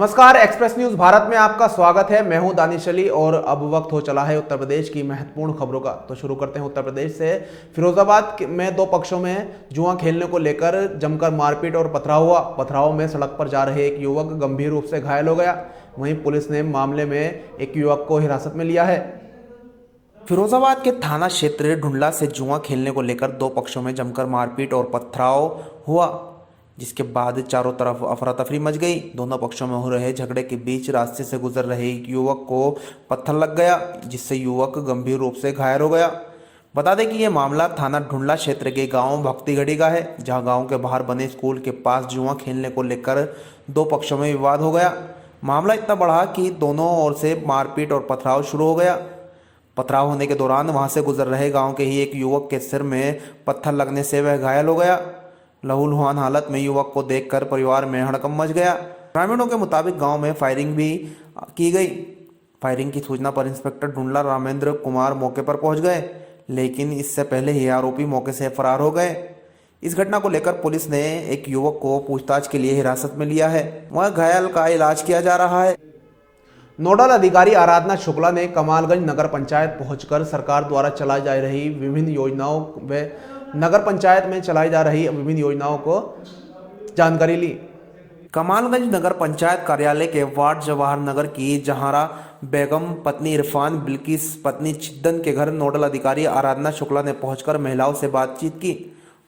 नमस्कार, express news Bharat में आपका स्वागत है। मैं हूं दानिश अली और अब वक्त हो चला है उत्तर प्रदेश की महत्वपूर्ण खबरों का। तो शुरू करते हैं उत्तर प्रदेश से। फिरोजाबाद में दो पक्षों में जुआ खेलने को लेकर जमकर मारपीट और पथराव हुआ। पथराव में सड़क पर जा रहे एक युवक गंभीर रूप से घायल हो गया। वहीं पुलिस ने मामले में एक युवक को हिरासत में लिया है। फिरोजाबाद के थाना क्षेत्र ढुंडला से जुआ खेलने को लेकर दो पक्षों में जमकर मारपीट और पथराव हुआ, जिसके बाद चारों तरफ अफरा तफरी मच गई। दोनों पक्षों में हो रहे झगड़े के बीच रास्ते से गुजर रहे एक युवक को पत्थर लग गया, जिससे युवक गंभीर रूप से घायल हो गया। बता दें कि यह मामला थाना ढुंडला क्षेत्र के गांव भक्तिगढ़ी का है, जहां गांव के बाहर बने स्कूल के पास जुआ खेलने को लेकर दो पक्षों में विवाद हो गया। मामला इतना बढ़ा कि दोनों ओर से मारपीट और पथराव शुरू हो गया। पथराव होने के दौरान वहां से गुजर रहे गांव के ही एक युवक के सिर में पत्थर लगने से वह घायल हो गया। लहूलुहान हालत में युवक को देखकर परिवार में हड़कंप मच गया। ग्रामीणों के मुताबिक गांव में फायरिंग भी की गई। फायरिंग की सूचना पर इंस्पेक्टर ढुंडला रामेंद्र कुमार मौके पर पहुंच गए, लेकिन इससे पहले ही आरोपी मौके से फरार हो गए। इस घटना को लेकर पुलिस ने एक युवक को पूछताछ के लिए हिरासत में लिया है। वह घायल का इलाज किया जा रहा है। नोडल अधिकारी आराधना शुक्ला ने कमालगंज नगर पंचायत पहुंचकर सरकार द्वारा चलाई जा रही विभिन्न योजनाओं व नगर पंचायत में चलाई जा रही विभिन्न योजनाओं को जानकारी ली। कमालगंज नगर पंचायत कार्यालय के वार्ड जवाहर नगर की जहारा बेगम पत्नी इरफान बिल्किस पत्नी चिद्दन के घर नोडल अधिकारी आराधना शुक्ला ने पहुंचकर महिलाओं से बातचीत की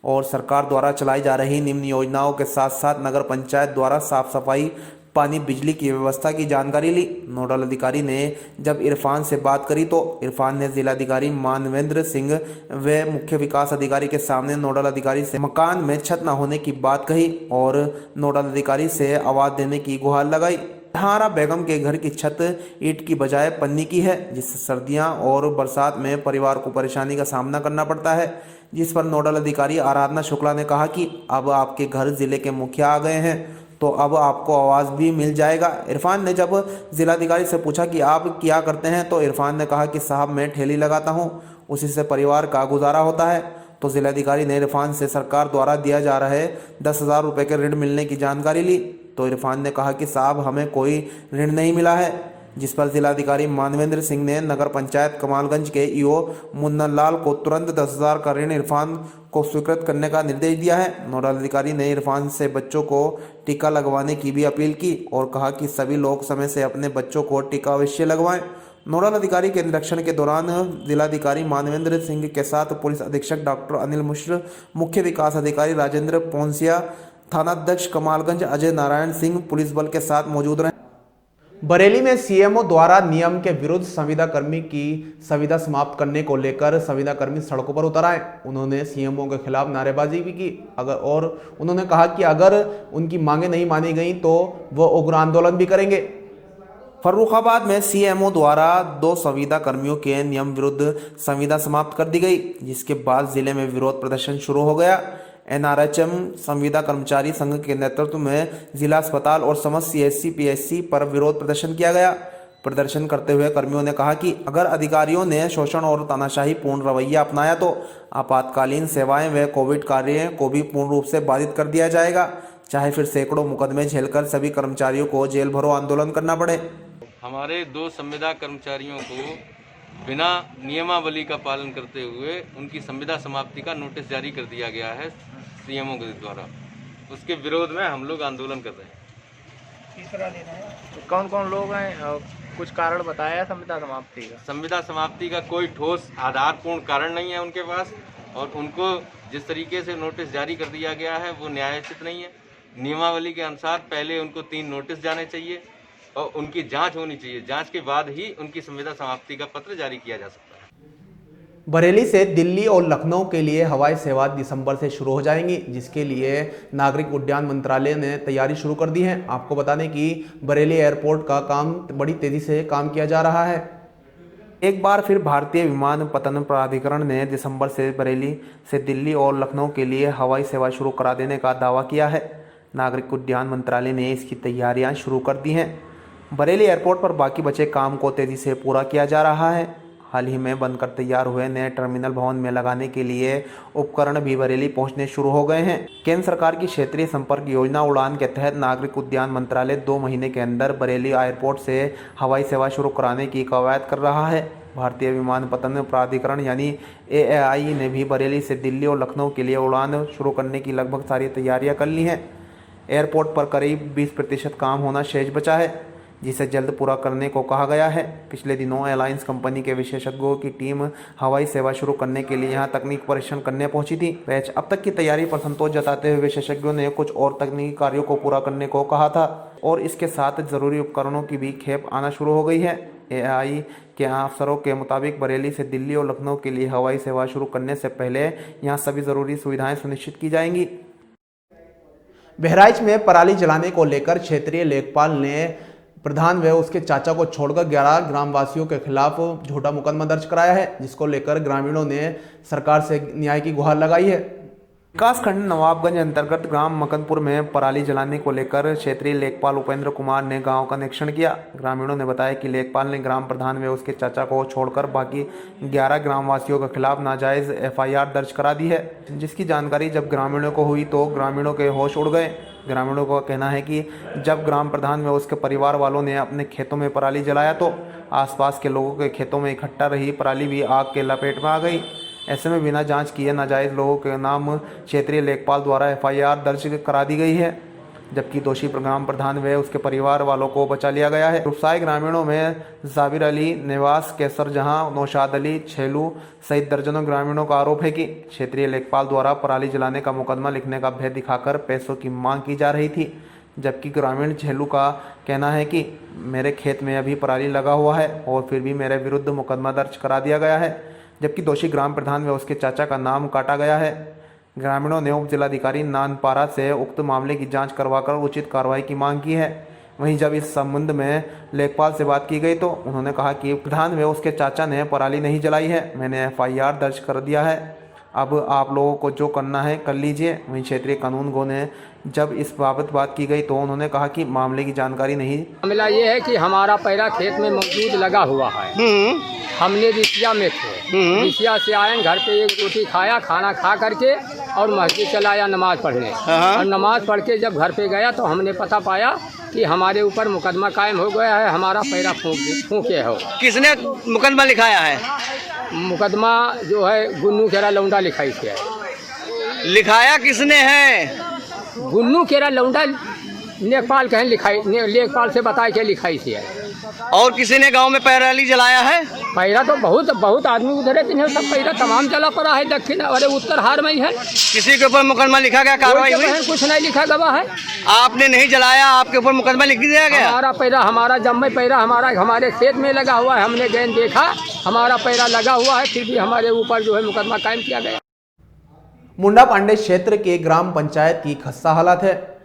और सरकार द्वारा चलाई जा रही निम्न योजनाओं के साथ साथ नगर पंचायत द्वारा साफ सफाई, पानी, बिजली की व्यवस्था की जानकारी ली। नोडल अधिकारी ने जब इरफान से बात करी तो इरफान ने जिलाधिकारी मानवेंद्र सिंह व मुख्य विकास अधिकारी के सामने नोडल अधिकारी से मकान में छत न होने की बात कही और नोडल अधिकारी से आवाज देने की गुहार लगाई। जहारा बेगम के घर की छत ईंट की बजाय पन्नी की है, जिससे सर्दियां और बरसात में परिवार को परेशानी का सामना करना पड़ता है। जिस पर नोडल अधिकारी आराधना शुक्ला ने कहा कि अब आपके घर जिले के मुखिया आ गए हैं तो अब आपको आवाज़ भी मिल जाएगा। इरफान ने जब जिलाधिकारी से पूछा कि आप क्या करते हैं तो इरफान ने कहा कि साहब मैं ठेली लगाता हूं, उसी से परिवार का गुजारा होता है। तो जिलाधिकारी ने इरफान से सरकार द्वारा दिया जा रहे 10,000 रुपये के ऋण मिलने की जानकारी ली। तो इरफान ने कहा कि साहब हमें कोई ऋण नहीं मिला है। जिस पर जिलाधिकारी मानवेंद्र सिंह ने नगर पंचायत कमालगंज के ईओ मुन्ना लाल को तुरंत 10,000 का ऋण इरफान को स्वीकृत करने का निर्देश दिया है। नोडल अधिकारी ने इरफान से बच्चों को टीका लगवाने की भी अपील की और कहा कि सभी लोग समय से अपने बच्चों को टीका अवश्य लगवाएं। नोडल अधिकारी के निरीक्षण के दौरान जिलाधिकारी मानवेंद्र सिंह के साथ पुलिस अधीक्षक डॉक्टर अनिल मिश्र, मुख्य विकास अधिकारी राजेंद्र पोंसिया, थानाध्यक्ष कमालगंज अजय नारायण सिंह पुलिस बल के साथ मौजूद रहे। बरेली में सीएमओ द्वारा नियम के विरुद्ध संविदा कर्मी की संविदा समाप्त करने को लेकर संविदा कर्मी सड़कों पर उतर आए। उन्होंने सीएमओ के खिलाफ नारेबाजी भी की और उन्होंने कहा कि अगर उनकी मांगे नहीं मानी गई तो वो उग्र आंदोलन भी करेंगे। फर्रुखाबाद में सीएमओ द्वारा 2 संविदा कर्मियों के नियम विरुद्ध संविदा समाप्त कर दी गई, जिसके बाद जिले में विरोध प्रदर्शन शुरू हो गया। एनआरएचएम संविदा कर्मचारी संघ के नेतृत्व में जिला अस्पताल और समस्त सीएचसी पीएचसी पर विरोध प्रदर्शन किया गया। प्रदर्शन करते हुए कर्मियों ने कहा कि अगर अधिकारियों ने शोषण और तानाशाही पूर्ण रवैया अपनाया तो आपातकालीन सेवाएं व कोविड कार्य को भी पूर्ण रूप से बाधित कर दिया जाएगा, चाहे फिर सैकड़ों मुकदमे झेलकर सभी कर्मचारियों को जेल भरो आंदोलन करना पड़े। हमारे 2 संविदा कर्मचारियों को बिना नियमावली का पालन करते हुए उनकी संविदा समाप्ति का नोटिस जारी कर दिया गया है सीएमओ के द्वारा। उसके विरोध में हम लोग आंदोलन कर रहे हैं। किस तरह ले रहे हैं? कौन कौन लोग हैं? कुछ कारण बताया संविदा समाप्ति का? संविदा समाप्ति का कोई ठोस आधारपूर्ण कारण नहीं है उनके पास और उनको जिस तरीके से नोटिस जारी कर दिया गया है वो न्यायोचित नहीं है। नियमावली के अनुसार पहले उनको 3 नोटिस जाने चाहिए और उनकी जांच होनी चाहिए। जांच के बाद ही उनकी संविदा समाप्ति का पत्र जारी किया जा सकता है। बरेली से दिल्ली और लखनऊ के लिए हवाई सेवा दिसंबर से शुरू हो जाएंगी, जिसके लिए नागरिक उड्डयन मंत्रालय ने तैयारी शुरू कर दी है। आपको बता दें कि बरेली एयरपोर्ट का काम बड़ी तेजी से काम किया जा रहा है। एक बार फिर भारतीय विमानपत्तन प्राधिकरण ने दिसंबर से बरेली से दिल्ली और लखनऊ के लिए हवाई सेवा शुरू करा देने का दावा किया है। नागरिक उड्डयन मंत्रालय ने इसकी तैयारियां शुरू कर दी हैं। बरेली एयरपोर्ट पर बाकी बचे काम को तेजी से पूरा किया जा रहा है। हाल ही में बनकर तैयार हुए नए टर्मिनल भवन में लगाने के लिए उपकरण भी बरेली पहुंचने शुरू हो गए हैं। केंद्र सरकार की क्षेत्रीय संपर्क योजना उड़ान के तहत नागरिक उड्डयन मंत्रालय 2 महीने के अंदर बरेली एयरपोर्ट से हवाई सेवा शुरू कराने की कवायद कर रहा है। भारतीय विमानपत्तन प्राधिकरण यानी AAI ने भी बरेली से दिल्ली और लखनऊ के लिए उड़ान शुरू करने की लगभग सारी तैयारियां कर ली हैं। एयरपोर्ट पर करीब 20% काम होना शेष बचा है, जिसे जल्द पूरा करने को कहा गया है। पिछले दिनों एयरलाइंस कंपनी के विशेषज्ञों की टीम हवाई सेवा शुरू करने के लिए यहां तकनीक परीक्षण करने पहुंची थी। अब तक की तैयारी पर संतोष जताते हुए विशेषज्ञों ने कुछ और तकनीकी कार्यों को पूरा करने को कहा था और इसके साथ जरूरी उपकरणों की भी खेप आना शुरू हो गई है। AAI के अफसरों के मुताबिक बरेली से दिल्ली और लखनऊ के लिए हवाई सेवा शुरू करने से पहले यहाँ सभी जरूरी सुविधाएं सुनिश्चित की जाएंगी। बहराइच में पराली जलाने को लेकर क्षेत्रीय लेखपाल ने प्रधान व उसके चाचा को छोड़कर 11 ग्रामवासियों के खिलाफ झूठा मुकदमा दर्ज कराया है, जिसको लेकर ग्रामीणों ने सरकार से न्याय की गुहार लगाई है। विकासखंड नवाबगंज अंतर्गत ग्राम मकनपुर में पराली जलाने को लेकर क्षेत्रीय लेखपाल उपेंद्र कुमार ने गांव का निरीक्षण किया। ग्रामीणों ने बताया कि लेखपाल ने ग्राम प्रधान व उसके चाचा को छोड़कर बाकी 11 ग्रामवासियों के खिलाफ नाजायज FIR दर्ज करा दी है, जिसकी जानकारी जब ग्रामीणों को हुई तो ग्रामीणों के होश उड़ गए। ग्रामीणों का कहना है कि जब ग्राम प्रधान व उसके परिवार वालों ने अपने खेतों में पराली जलाया तो आसपास के लोगों के खेतों में इकट्ठा रही पराली भी आग के लपेट में आ गई। ऐसे में बिना जांच किए नाजायज लोगों के नाम क्षेत्रीय लेखपाल द्वारा FIR दर्ज करा दी गई है, जबकि दोषी ग्राम प्रधान व उसके परिवार वालों को बचा लिया गया है। रुपसाई ग्रामीणों में जाबिर अली, निवास केसर जहां, नौशाद अली, छेलू सहित दर्जनों ग्रामीणों का आरोप है कि क्षेत्रीय लेखपाल द्वारा पराली जलाने का मुकदमा लिखने का भय दिखाकर पैसों की मांग की जा रही थी, जबकि ग्रामीण छेलू का कहना है कि मेरे खेत में अभी पराली लगा हुआ है और फिर भी मेरे विरुद्ध मुकदमा दर्ज करा दिया गया है, जबकि दोषी ग्राम प्रधान व उसके चाचा का नाम काटा गया है। ग्रामीणों ने उप जिलाधिकारी नानपारा से उक्त मामले की जांच करवाकर उचित कार्रवाई की मांग की है। वहीं जब इस संबंध में लेखपाल से बात की गई तो उन्होंने कहा कि प्रधान व उसके चाचा ने पराली नहीं जलाई है, मैंने FIR दर्ज कर दिया है, अब आप लोगों को जो करना है कर लीजिए। वहीं क्षेत्रीय कानून गो ने जब इस बाबत बात की गई तो उन्होंने कहा कि मामले की जानकारी नहीं। मामला ये है कि हमारा पैरा खेत में मौजूद लगा हुआ है। हमने रिसिया में थे, रिसिया से आए घर पे एक रोटी खाया, खाना खा करके और मस्जिद चला आया नमाज़ पढ़ने। और नमाज़ पढ़ के जब घर पे गया तो हमने पता पाया कि हमारे ऊपर मुकदमा कायम हो गया है, हमारा पैरा फूंके हो। किसने मुकदमा लिखाया है? मुकदमा जो है गुन्नू केरा लौंडा लिखाई से है। लिखाया किसने है? गुन्नू केरा लौंडा लेखपाल कहें लिखाई, लेखपाल से बताए के लिखाई से है। और किसी ने गांव में पराली जलाया है? पैरा तो बहुत आदमी उधर है, सब पैरा तमाम जला पड़ा है, दक्षिण अरे उत्तर हार में ही है। किसी के ऊपर मुकदमा लिखा गया, कार्रवाई हुई? कुछ नहीं लिखा गवाह है। आपने नहीं जलाया, आपके ऊपर मुकदमा लिख दिया गया? हमारा पैरा, हमारा जम्मे पैरा हमारे खेत में लगा हुआ है, हमने गेंद देखा, हमारा पैरा लगा हुआ है, फिर भी हमारे ऊपर जो है मुकदमा कायम किया गया। मुंडा पांडे क्षेत्र के ग्राम पंचायत की खस्ता हालत है।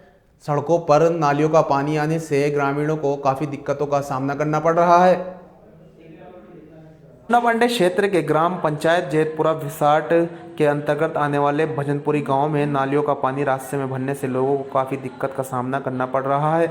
सड़कों पर नालियों का पानी आने से ग्रामीणों को काफी दिक्कतों का सामना करना पड़ रहा है। मुंडा पांडे क्षेत्र के ग्राम पंचायत जैतपुरा विसाट के अंतर्गत आने वाले भजनपुरी गांव में नालियों का पानी रास्ते में भरने से लोगों को काफ़ी दिक्कत का सामना करना पड़ रहा है।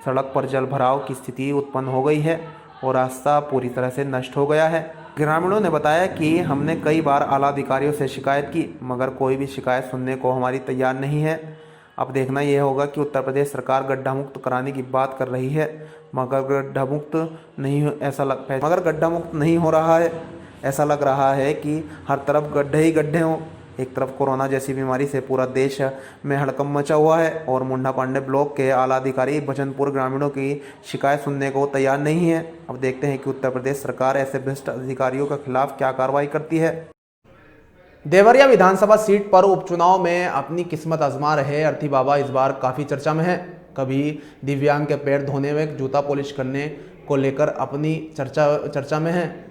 सड़क पर जल भराव की स्थिति उत्पन्न हो गई है और रास्ता पूरी तरह से नष्ट हो गया है। ग्रामीणों ने बताया कि हमने कई बार आला अधिकारियों से शिकायत की, मगर कोई भी शिकायत सुनने को हमारी तैयार नहीं है। अब देखना यह होगा कि उत्तर प्रदेश सरकार गड्ढा मुक्त कराने की बात कर रही है, मगर गड्ढा मुक्त नहीं हो रहा है। ऐसा लग रहा है कि हर तरफ गड्ढे ही गड्ढे हों। एक तरफ कोरोना जैसी बीमारी से पूरा देश में हड़कंप मचा हुआ है और मुंडा पांडे ब्लॉक के आला अधिकारी भजनपुर ग्रामीणों की शिकायत सुनने को तैयार नहीं है। अब देखते हैं कि उत्तर प्रदेश सरकार ऐसे भ्रष्ट अधिकारियों के खिलाफ क्या कार्रवाई करती है। देवरिया विधानसभा सीट पर उपचुनाव में अपनी किस्मत आजमा रहे अर्थी बाबा इस बार काफी चर्चा में है। कभी दिव्यांग के पैर धोने में जूता पॉलिश करने को लेकर अपनी चर्चा में है।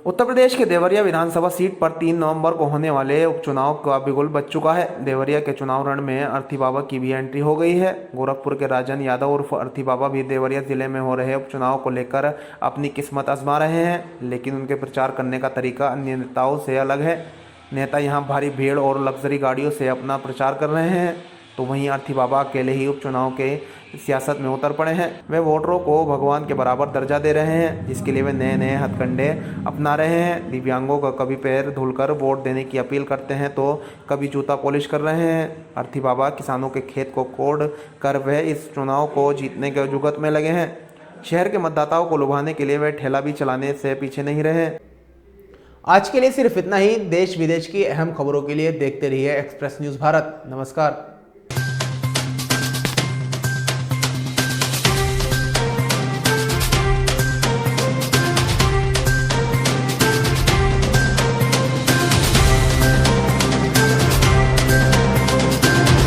उत्तर प्रदेश के देवरिया विधानसभा सीट पर 3 नवंबर को होने वाले उपचुनाव का बिगुल बज चुका है। देवरिया के चुनाव रण में अर्थी बाबा की भी एंट्री हो गई है। गोरखपुर के राजन यादव उर्फ अर्थी बाबा भी देवरिया जिले में हो रहे उपचुनाव को लेकर अपनी किस्मत आजमा रहे हैं, लेकिन उनके प्रचार करने का तरीका अन्य नेताओं से अलग है। नेता यहाँ भारी भीड़ और लग्जरी गाड़ियों से अपना प्रचार कर रहे हैं, तो वहीं अर्थी बाबा अकेले ही उपचुनाव के सियासत में उतर पड़े हैं। वे वोटरों को भगवान के बराबर दर्जा दे रहे हैं, जिसके लिए वे नए नए हथकंडे अपना रहे हैं। दिव्यांगों का कभी पैर धुलकर वोट देने की अपील करते हैं तो कभी जूता पॉलिश कर रहे हैं। अर्थी बाबा किसानों के खेत को कोड़ कर वे इस चुनाव को जीतने के जुगत में लगे हैं। शहर के मतदाताओं को लुभाने के लिए वे ठेला भी चलाने से पीछे नहीं रहे। आज के लिए सिर्फ इतना ही। देश विदेश की अहम खबरों के लिए देखते रहिए एक्सप्रेस न्यूज़ भारत। नमस्कार।